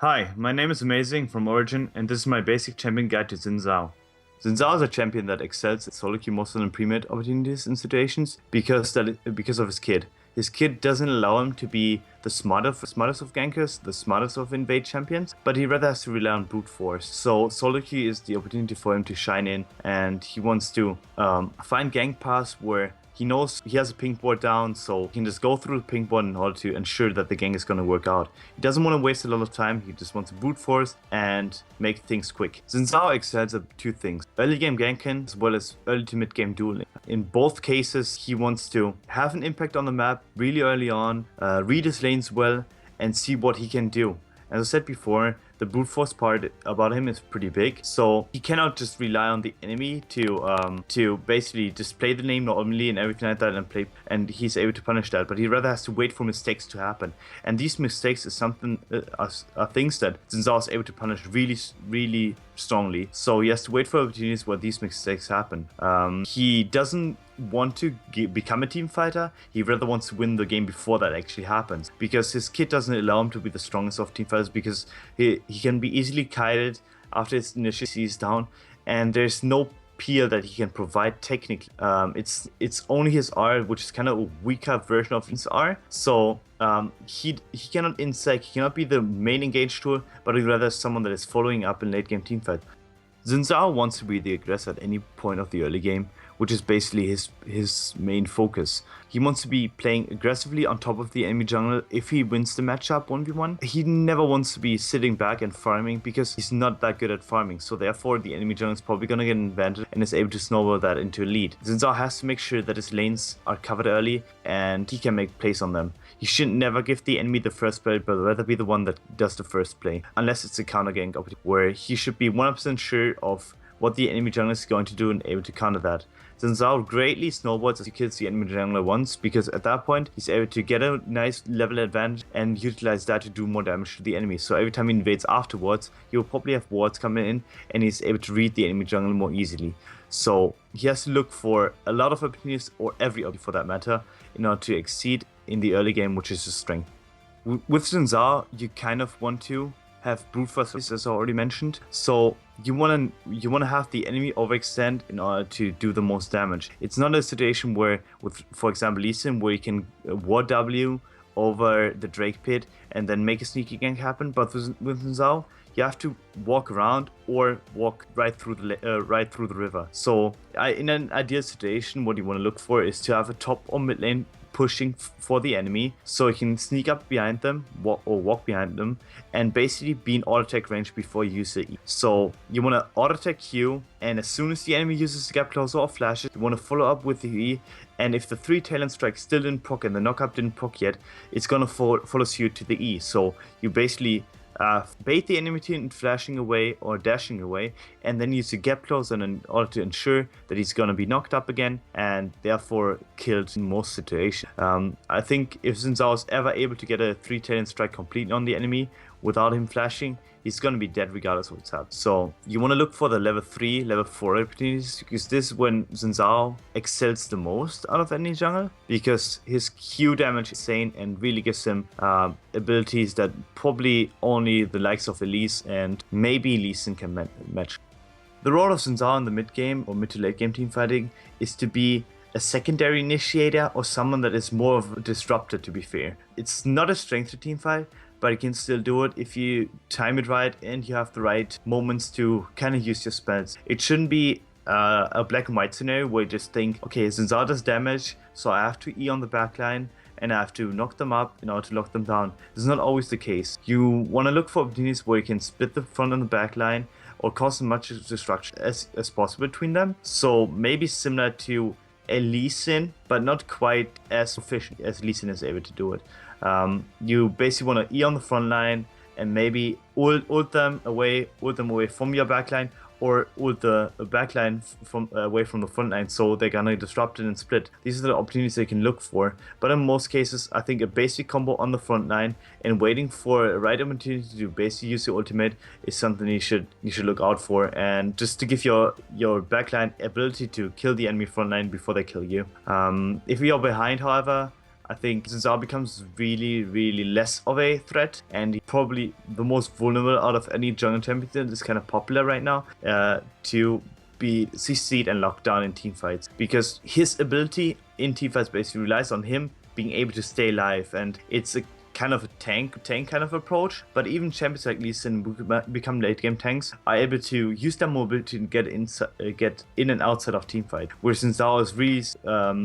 Hi, my name is Amazing from Origin, and this is my basic champion guide to Xin Zhao. Xin Zhao is a champion that excels at solo queue most in pre-mid opportunities and situations because of his kit. His kit doesn't allow him to be the smartest of gankers, the smartest of invade champions, but he rather has to rely on brute force. So solo queue is the opportunity for him to shine in, and he wants to find gank paths where he knows he has a pink board down, so he can just go through the pink board in order to ensure that the gank is going to work out. He doesn't want to waste a lot of time, he just wants to brute force and make things quick. Xin Zhao excels at two things: early game ganking as well as early to mid game dueling. In both cases, he wants to have an impact on the map really early on, read his lanes well, and see what he can do. As I said before, the brute force part about him is pretty big, so he cannot just rely on the enemy to basically just play the lane normally and everything like that and he's able to punish that. But he rather has to wait for mistakes to happen, and these mistakes is something are things that Xin Zhao is able to punish really strongly. So he has to wait for opportunities where these mistakes happen. He doesn't want to become a team fighter. He rather wants to win the game before that actually happens, because his kit doesn't allow him to be the strongest of team fighters, because he can be easily kited after his initial sees down, and there's no peel that he can provide technically. It's only his R, which is kind of a weaker version of his R. So he cannot insect, he cannot be the main engage tool, but he rather someone that is following up in late game team fight. Xin Zhao wants to be the aggressor at any point of the early game, which is basically his main focus. He wants to be playing aggressively on top of the enemy jungle if he wins the matchup 1v1. He never wants to be sitting back and farming, because he's not that good at farming, so therefore the enemy jungle is probably gonna get an advantage and is able to snowball that into a lead. Xin Zhao has to make sure that his lanes are covered early and he can make plays on them. He should never give the enemy the first play, but rather be the one that does the first play, unless it's a counter gank where he should be 100% sure of what the enemy jungler is going to do and able to counter that. Xin Zhao greatly snowballs as he kills the enemy jungler once, because at that point he's able to get a nice level advantage and utilize that to do more damage to the enemy. So every time he invades afterwards, he will probably have wards coming in and he's able to read the enemy jungler more easily. So he has to look for a lot of opportunities, or every opportunity for that matter, in order to exceed in the early game, which is his strength. With Xin Zhao, you kind of want to have brute force, as I already mentioned. So you wanna have the enemy overextend in order to do the most damage. It's not a situation where, with for example Lee Sin, where you can ward W over the Drake pit and then make a sneaky gank happen. But with Xin Zhao, you have to walk around or walk right through the river. So in an ideal situation, what you want to look for is to have a top or mid lane pushing for the enemy, so you can sneak up behind them or walk behind them and basically be in auto attack range before you use the E. So you want to auto attack Q, and as soon as the enemy uses the gap closer or flashes, you want to follow up with the E, and if the 3 talent strikes still didn't proc and the knockup didn't proc yet, it's gonna follow suit to the E. So you basically bait the enemy team flashing away or dashing away, and then use the gap close in order to ensure that he's gonna be knocked up again and therefore killed in most situations. I think if Xin Zhao is ever able to get a 3 talent strike completely on the enemy without him flashing, he's gonna be dead regardless of what's happened. So you want to look for the level 3, level 4 opportunities, because this is when Xin Zhao excels the most out of any jungle, because his Q damage is insane and really gives him abilities that probably only the likes of Elise and maybe Lee Sin can match. The role of Xin Zhao in the mid game or mid to late game team fighting is to be a secondary initiator, or someone that is more of a disruptor, to be fair. It's not a strength to team fight, but you can still do it if you time it right and you have the right moments to kind of use your spells. It shouldn't be a black and white scenario where you just think, okay, Xin Zhao does damage, so I have to E on the backline and I have to knock them up in order to lock them down. This is not always the case. You want to look for opportunities where you can split the front and the backline or cause as much destruction as possible between them. So maybe similar to a Lee Sin, but not quite as efficient as Lee Sin is able to do it. You basically want to E on the front line and maybe ult them away from your backline, or ult the backline away from the front line, so they're gonna disrupt it and split. These are the opportunities they can look for. But in most cases, I think a basic combo on the front line and waiting for a right opportunity to basically use your ultimate is something you should look out for, and just to give your backline ability to kill the enemy front line before they kill you. If we are behind, however, I think Xin Zhao becomes really, really less of a threat, and he's probably the most vulnerable out of any jungle champion that is kind of popular right now to be CC'd and locked down in teamfights, because his ability in teamfights basically relies on him being able to stay alive, and it's a kind of a tank kind of approach. But even champions like Lee Sin, who become late game tanks, are able to use their mobility to get in and outside of teamfight. Whereas Xin Zhao is really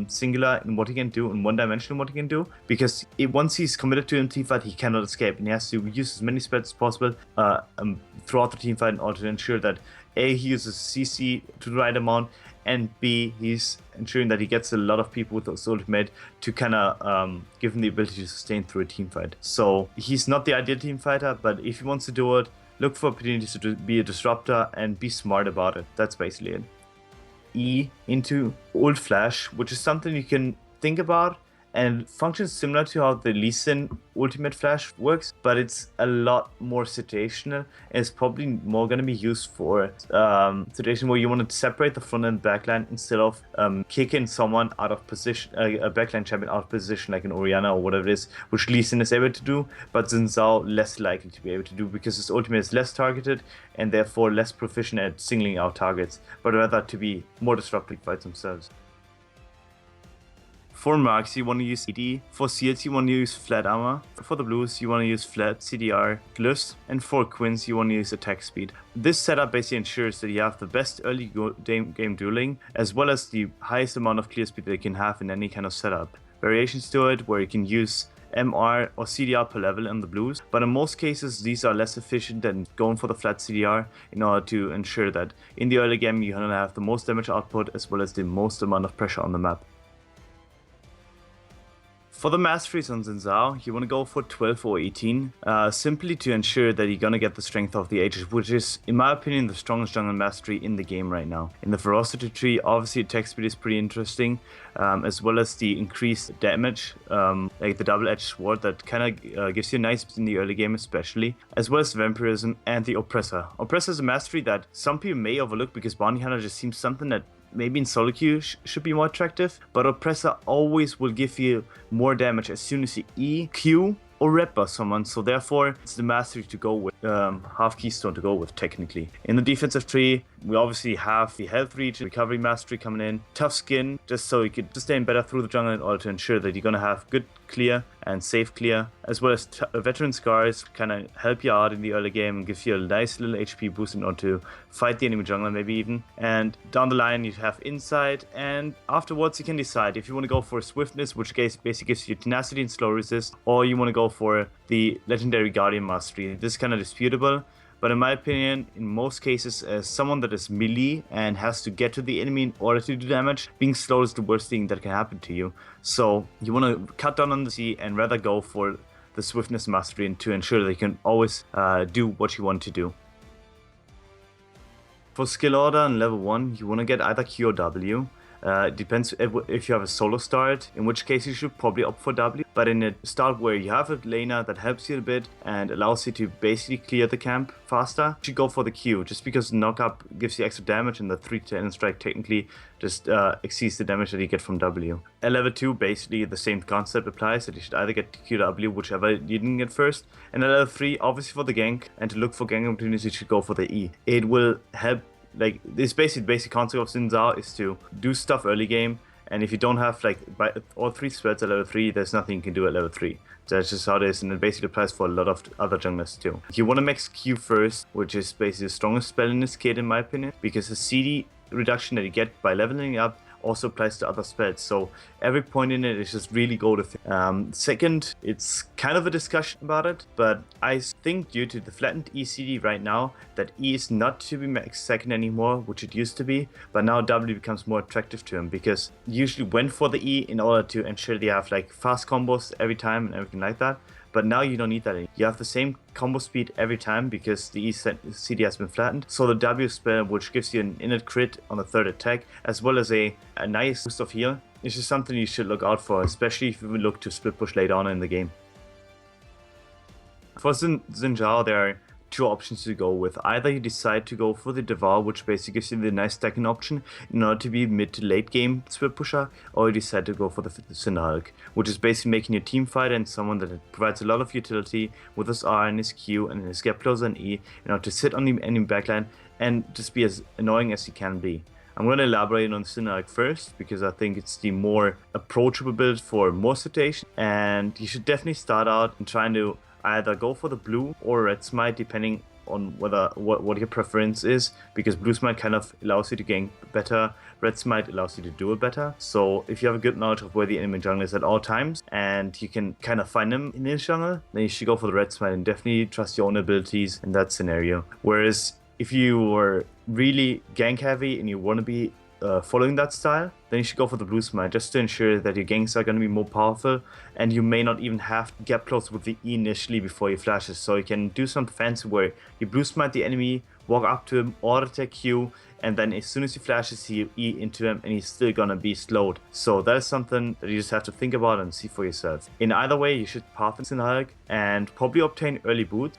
singular in what he can do and one-dimensional in what he can do, because once he's committed to a teamfight, he cannot escape, and he has to use as many spells as possible throughout the teamfight in order to ensure that A, he uses CC to the right amount, and B, he's ensuring that he gets a lot of people with his ultimate to kind of give him the ability to sustain through a team fight. So he's not the ideal team fighter, but if he wants to do it, look for opportunities to be a disruptor and be smart about it. That's basically it. E into ult flash, which is something you can think about and functions similar to how the Lee Sin ultimate flash works, but it's a lot more situational, and it's probably more going to be used for situation where you want to separate the front and back line instead of kicking someone out of position, a backline champion out of position like an Orianna or whatever it is, which Lee Sin is able to do, but Xin Zhao less likely to be able to do because his ultimate is less targeted and therefore less proficient at singling out targets, but rather to be more disruptive fights themselves. For Marks, you want to use CD. For Seals, you want to use flat armor. For the Blues, you want to use flat CDR glyphs. And for Quins, you want to use attack speed. This setup basically ensures that you have the best early game dueling, as well as the highest amount of clear speed that you can have in any kind of setup. Variations to it, where you can use MR or CDR per level in the Blues, but in most cases these are less efficient than going for the flat CDR in order to ensure that in the early game you have the most damage output as well as the most amount of pressure on the map. For the masteries on Xin Zhao, you want to go for 12 or 18, simply to ensure that you're going to get the strength of the ages, which is, in my opinion, the strongest jungle mastery in the game right now. In the ferocity tree, obviously attack speed is pretty interesting, as well as the increased damage, like the double-edged sword that kind of gives you a nice in the early game especially, as well as vampirism and the oppressor. Oppressor is a mastery that some people may overlook because bounty hunter just seems something that maybe in solo queue should be more attractive, but Oppressor always will give you more damage as soon as you E, Q, or rep buff someone, so therefore it's the mastery to go with, half keystone to go with technically. In the defensive tree, we obviously have the health regen, recovery mastery coming in, tough skin, just so you could sustain better through the jungle in order to ensure that you're gonna have good clear and safe clear, as well as veteran scars kind of help you out in the early game and give you a nice little HP boost in order to fight the enemy jungler maybe even. And down the line you have insight, and afterwards you can decide if you want to go for swiftness, which basically gives you tenacity and slow resist, or you want to go for the legendary guardian mastery. This is kind of disputable, but in my opinion, in most cases, as someone that is melee and has to get to the enemy in order to do damage, being slow is the worst thing that can happen to you. So you want to cut down on the C and rather go for the swiftness mastery and to ensure that you can always do what you want to do. For skill order on level 1, you want to get either Q or W. It depends if you have a solo start, in which case you should probably opt for W. But in a start where you have a laner that helps you a bit and allows you to basically clear the camp faster, you should go for the Q, just because knock-up gives you extra damage and the 3-10 strike technically just exceeds the damage that you get from W. At level 2, basically the same concept applies, that you should either get Q or W, whichever you didn't get first. And at level 3, obviously for the gank, and to look for gank opportunities, you should go for the E. It will help. Like, this basic concept of Xin Zhao is to do stuff early game, and if you don't have like all 3 spreads at level 3, there's nothing you can do at level 3. That's just how it is, and it basically applies for a lot of other junglers too. You want to max Q first, which is basically the strongest spell in this kit in my opinion, because the CD reduction that you get by leveling up also applies to other spells, so every point in it is just really go to thing. Second, it's kind of a discussion about it, but I think due to the flattened ECD right now, that E is not to be max second anymore, which it used to be, but now W becomes more attractive to him, because you usually went for the E in order to ensure that you have like fast combos every time and everything like that. But now you don't need that anymore. You have the same combo speed every time because the CD has been flattened. So the W spell, which gives you an innate crit on the 3rd attack, as well as a nice boost of heal, is just something you should look out for, especially if you look to split push later on in the game. For Xin Zhao, there are two options to go with. Either you decide to go for the Devour, which basically gives you the nice stacking option in order to be mid to late game split pusher, or you decide to go for the Xin Zhao, which is basically making your team fighter and someone that provides a lot of utility with his R and his Q and his Get Closer and E, in order to sit on the enemy backline and just be as annoying as he can be. I'm going to elaborate on Xin Zhao first because I think it's the more approachable build for most situations, and you should definitely start out in trying to either go for the blue or red smite depending on what your preference is, because blue smite kind of allows you to gank better, red smite allows you to do it better. So if you have a good knowledge of where the enemy jungle is at all times and you can kind of find them in his jungle, then you should go for the red smite and definitely trust your own abilities in that scenario. Whereas if you were really gank heavy and you want to be following that style, then you should go for the blue smite just to ensure that your ganks are going to be more powerful, and you may not even have to get close with the E initially before you flashes. So you can do some fancy where you blue smite the enemy, walk up to him, auto attack Q, and then as soon as he flashes, you E into him and he's still gonna be slowed. So that is something that you just have to think about and see for yourself. In either way, you should path in Xin Zhao and probably obtain early boot,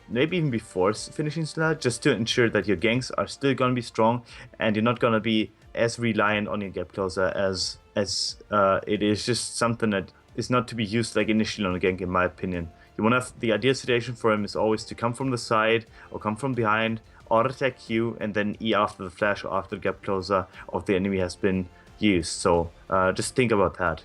maybe even before finishing Xin Zhao, just to ensure that your ganks are still gonna be strong and you're not gonna be as reliant on your Get Closer as it is just something that is not to be used like initially on a gank, in my opinion. You want to have the ideal situation for him is always to come from the side or come from behind, auto attack Q, and then E after the flash or after the Get Closer of the enemy has been used. So just think about that.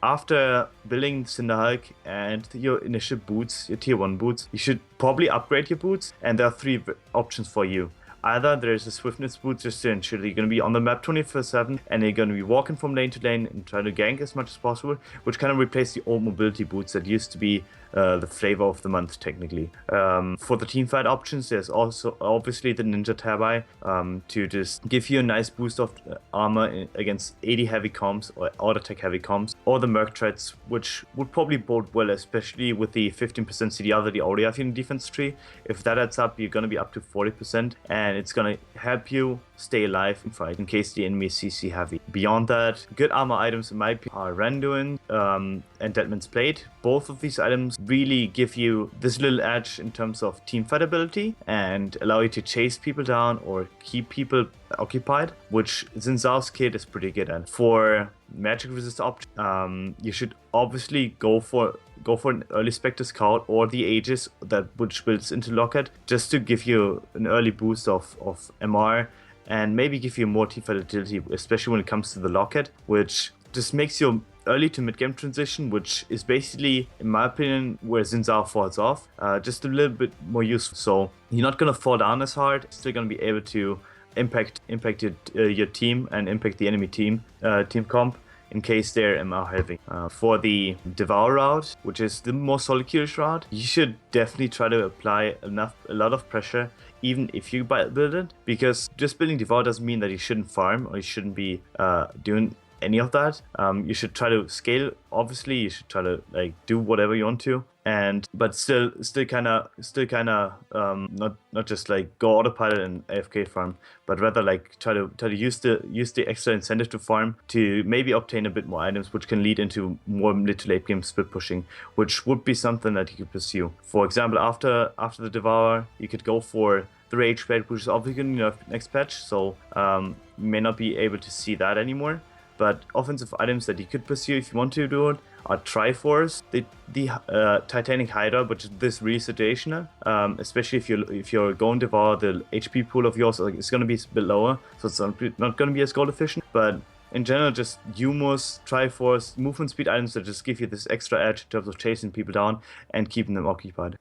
After building Xin Zhao and your initial boots, your tier 1 boots, you should probably upgrade your boots, and there are 3 options for you. Either there's a swiftness boot just to ensure that you're going to be on the map 24/7 and you're going to be walking from lane to lane and trying to gank as much as possible, which kind of replace the old mobility boots that used to be the flavor of the month technically. For the teamfight options, there's also obviously the Ninja Tabi to just give you a nice boost of armor against 80 heavy comps or auto attack heavy comps, or the Merc Treads, which would probably bode well, especially with the 15% CDR that you already have in the defense tree. If that adds up, you're going to be up to 40%, and it's going to help you stay alive in fight in case the enemy is CC heavy. Beyond that, good armor items in my opinion are Randuin and Deadman's Blade. Both of these items really give you this little edge in terms of team fight ability and allow you to chase people down or keep people occupied, which Xin Zhao's kit is pretty good at. For magic resist option, you should obviously go for an early Spectre Scout or the Aegis which builds into Locket, just to give you an early boost of MR and maybe give you more team fight utility, especially when it comes to the Locket, which just makes your early to mid game transition, which is basically, in my opinion, where Xin Zhao falls off, just a little bit more useful. So you're not gonna fall down as hard, still gonna be able to impact your team and impact the enemy team comp in case they're MR heavy. For the Devour route, which is the more solitary route, you should definitely try to apply a lot of pressure even if you build it, because just building Devour doesn't mean that you shouldn't farm or you shouldn't be doing any of that. You should try to scale. Obviously, you should try to like do whatever you want to, but still kind of not just like go autopilot and AFK farm, but rather like try to use the extra incentive to farm to maybe obtain a bit more items, which can lead into more mid to late game split pushing, which would be something that you could pursue. For example, after the Devour, you could go for the Rage Blade, which is obviously going to nerf next patch, so you may not be able to see that anymore. But offensive items that you could pursue if you want to do it are Triforce, the Titanic Hydra, which is this really situational, especially if you're going to devour, the HP pool of yours is going to be a bit lower, so it's not going to be as gold efficient. But in general, just Humors, Triforce, movement speed items that just give you this extra edge in terms of chasing people down and keeping them occupied.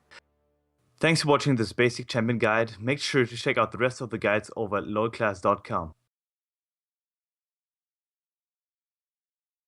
Thanks for watching this basic champion guide. Make sure to check out the rest of the guides over at lolclass.com.